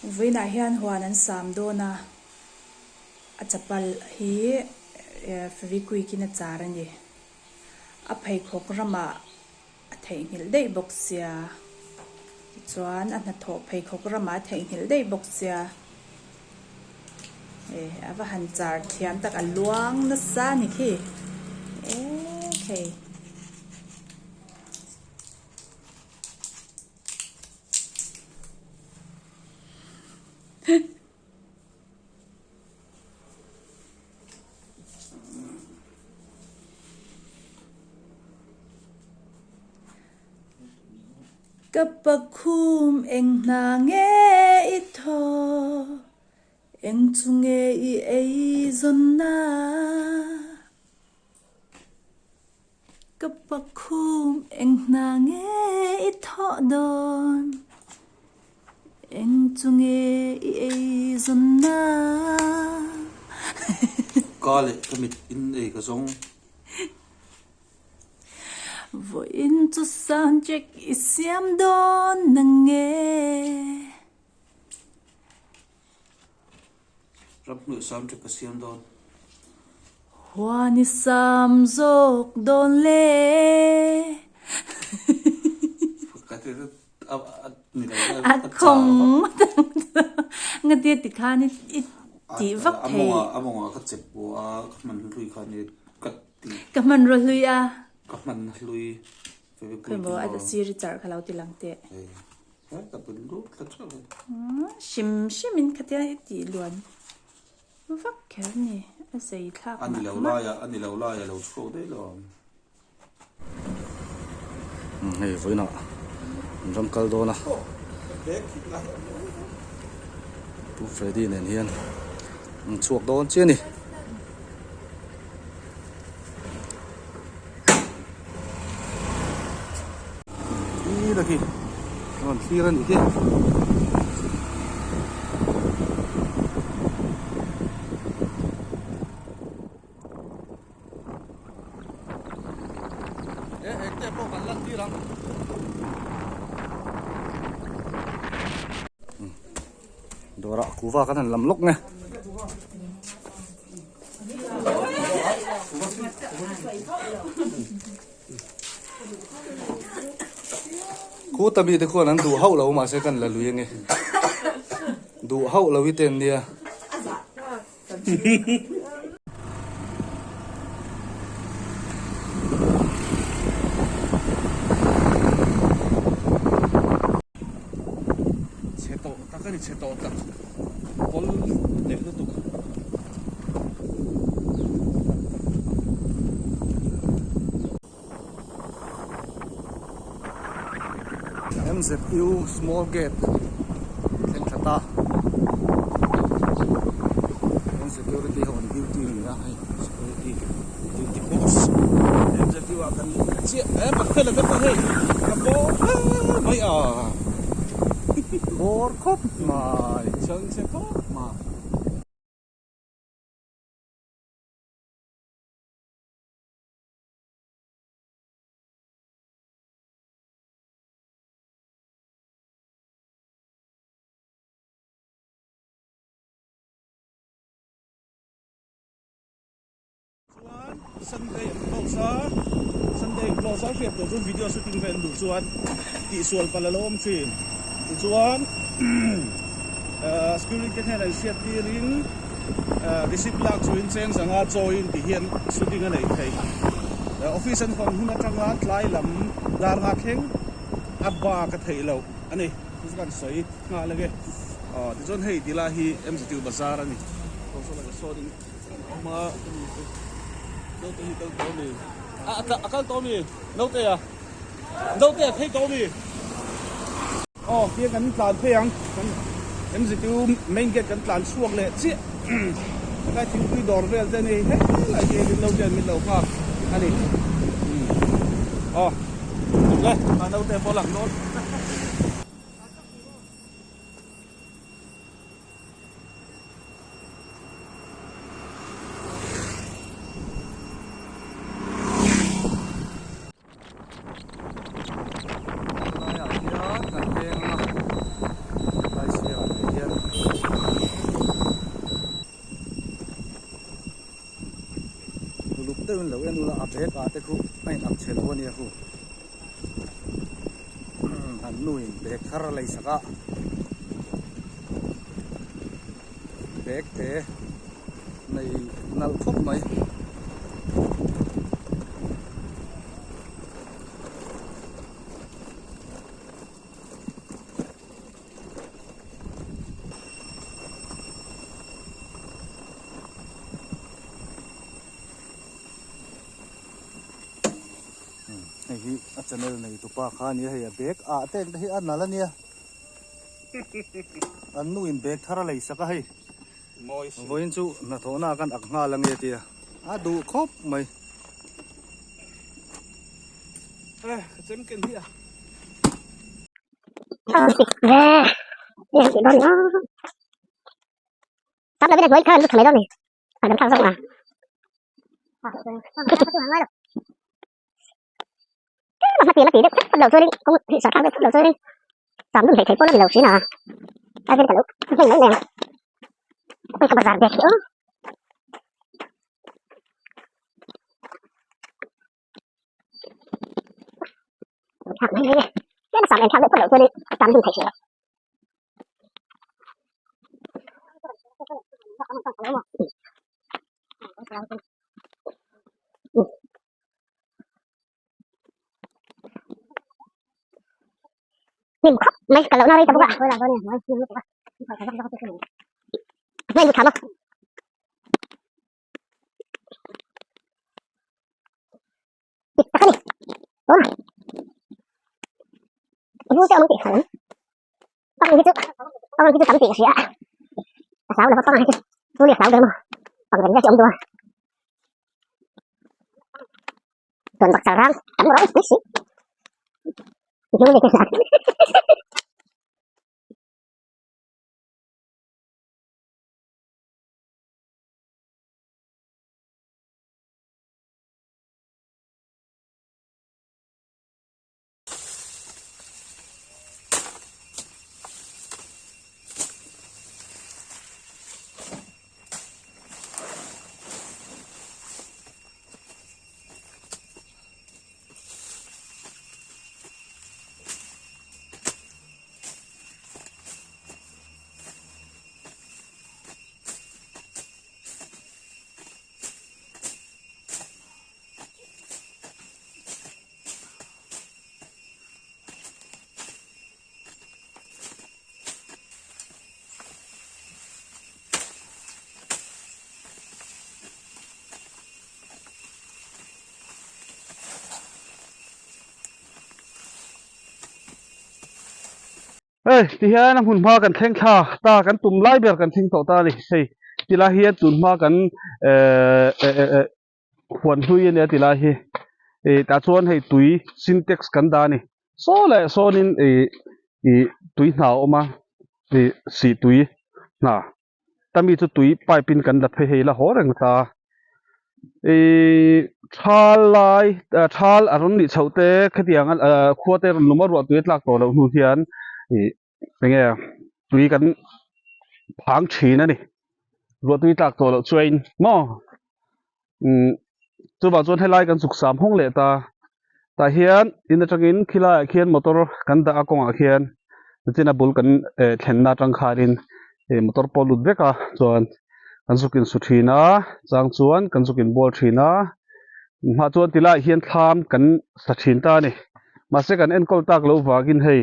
Vina hian huan an sam do na a chapal hi Fevikwik in a charani a phei khok rama a thei hil dei boxia chuan a na tho phei khok rama thei hil dei boxia ava han char thiam tak a luang na sa ni khi okay Kapakhum eng na nge itho eng chunge I ei zonna Kapakhum eng na nge itho don eng chunge I ei zonna Kale kamit in ei ka song Vo in tu soundcheck isiam don nange rap nu sam che kasiam don Huani sam zok don le kate ni a khong ngatia ti khani ti vak thei amonga ka chep bo a man lui khani kat ti kaman ro luya ka man lui kemo ada siri char khalau ti langte ta pun lu ta cha shim shimin khatia ti luan vak kher ni a sei thak ani lo la ya lo sco de lo hei voi na ram kal do na tu Freddy nen hian chuak don che ni ni laki non clearan ike ekte po kan lak tirang dora kuwa kan lam lok nge ku tami de khuan an du hau lo ma se kan la lui nge du hau lo wi ten dia cheto takani cheto tak pol de lu tu MZU small gate Ken Thata security on duty na hai security duty boss MZU akan che pakhel la ta hai bo mai a bor khop mai chang che khop ma Sunday close off việc của video shooting ven đủ chuan tị sual palalom chin ti chuan schooling cái này là siết đi ring discipline chuin chen sanga join ti hian shooting này thei office an phong huna tanga tlai lam dar nga kheng abba ka thei lo ani kan soi nga lage ti chuan hei tila hi MZU bazar ani so la so ding ma đâu tới câu tố mì câu tố mì đâu tới thấy tố mì kia cái plan phèn em sẽ tiêu main gate cái plan suông lệ chứ cái tiếng quy đòn về thế này hết là gì lâu tiền mình lâu qua anh đi lên mà đâu tới bao lằng nốt deuh lo en ula a bek a te khu ai nak chhe lo ni khu an nuin bek thar lei saka bek te nei nal thop mai hi a channel nei tu pa kha ni hei bek a ten hi an nala nia an nu in bek thara lei saka hei voin chu na thona kan ak nga lang ye tia a du khop mai chém ken hi à Đi chị đón nó sắp là biết được với khơi lúc mấy đâu này phải làm sao xong à mất tiền đấy bắt đầu chơi đi không thì sợ thằng đấy bắt đầu chơi đi sắm đừng thấy phố nó đầu xí nào ai bên cả lúc mình lấy nè mình không bao giờ đẹp nữa thằng này cái nó sắm em thằng đấy bắt đầu chơi đi sắm đừng thấy xí nhìn khóc mấy cái lỗ nào đi tao bụng à mấy một thằng đâu tao đi đúng rồi vui cho ông chị hẳn tao đi trước tắm tiền xí ạ sao là tao này chứ vui liệt sao được mà bằng gần ra cho ông tôi tuần bạc xà rang tắm rồi tí xí vui liệt cái gì ê thì hiện nam hun ma kan theng tha ta kan tum lai ber kan theng to ta ni sei ti la hi tun ma kan huan hui ne ti la hi ta chuan hei tui syntax kan da ni so le so nin tui hna oma si tui na tami chu tui pipe in kan da phe hei la ho reng ta thal aron ni chote khatiang khuate number wa tui tlak to lo nu hian nghe tui kan phang thina ni ro tui tlak to lo train mo chu ba chuan helai kan suk sam hong le ta hian in atangin khila khian motor kan da akong a khian china bul kan thlenna tang kharin motor polut beka chuan kan sukin su thina chang chuan kan sukin bol thina ma chuan tila hian thlam kan sa thin ta ni ma se kan en kol tak lo wagin hei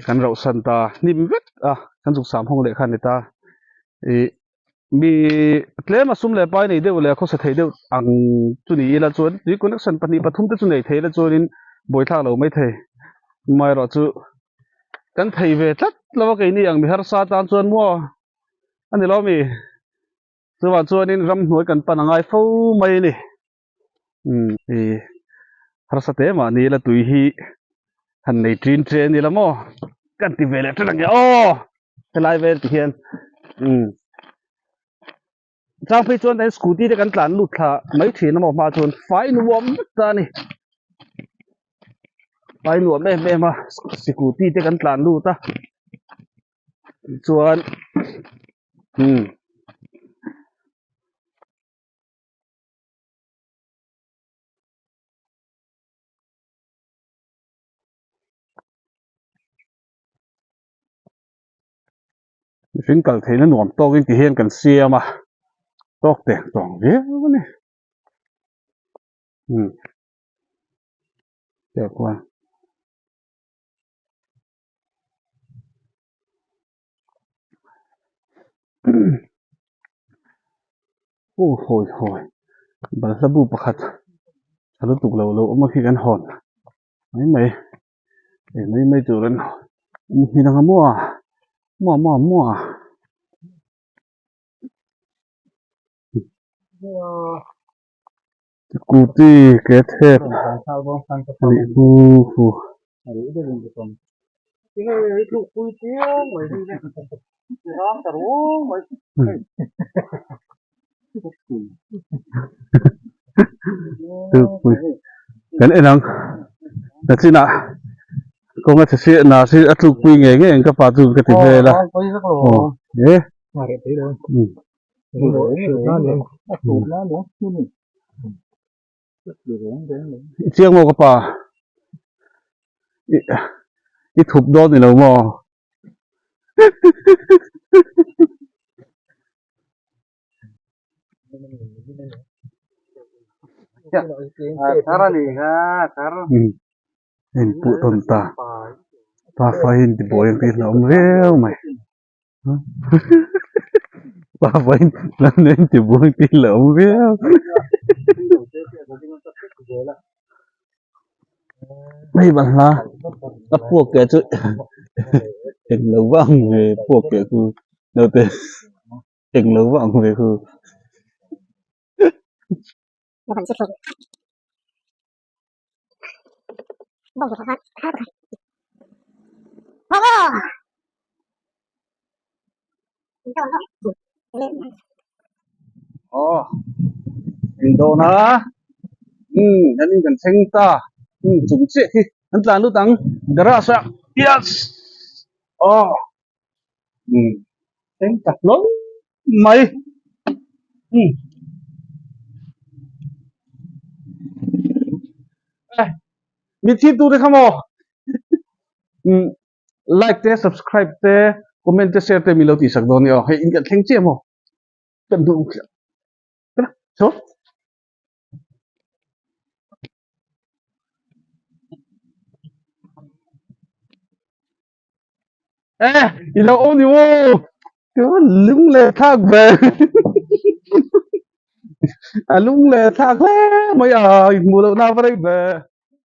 kan ro san ta nim vek kan suk sam hong le khan ni ta mi tlema sum le pai nei deuh le kho sa thei deuh ang chu ni ila chuan tui connection pani pathum te chu nei thei la chuanin boi thak lo mai thei mai ro chu kan thei ve tlat lawa ke ni ang mi har sa tan chuan mo ani lo mi chuwa chuanin ram hnuai kan panangai fo mai ni har sa te ma ni la tui hi han nei trin tre ni la mo kan ti ve le tlang ya o helai ve ti hian trang phi chuan scooty te kan tlan lut thla mai thina mo ma chuan fai nuam ta ni fai nuam me ma scooty te kan tlan lut ta chuan fin kal theina nuam tok in ti hian kan siama tok tek tong ve ni te kwa hoi bal sabu pakhat chalu tuk lo ma khi kan hon mai chu ran hi na mua kuti ke the ni hu kan enang na china ko nga se na si atlu pui nge ka pa tu ka ti he la e chiang mo ka pa i thup do ni lo mo Tara ni ka, tara. en pu ton ta fa hin ti boy ti lo reo mai pa fa hin lan nen ti boy ti lo reo mai ban la a puok ke chu en lo wang về puok ke ku no te en lo wang về ku Nó vẫn chưa thuộc. Bông của hát hát rồi. oh Indo na nan kan seng ta chung che hi an tlan lu tang dara sa yes oh seng tak lo mai mi thi tu de khamo like te subscribe te comment te share te mi lo ti sak don yo he in kan theng che mo kan du so you know only wo cái lung lệ thác về lung lệ thác lẽ mới mùa đầu nào vào đây về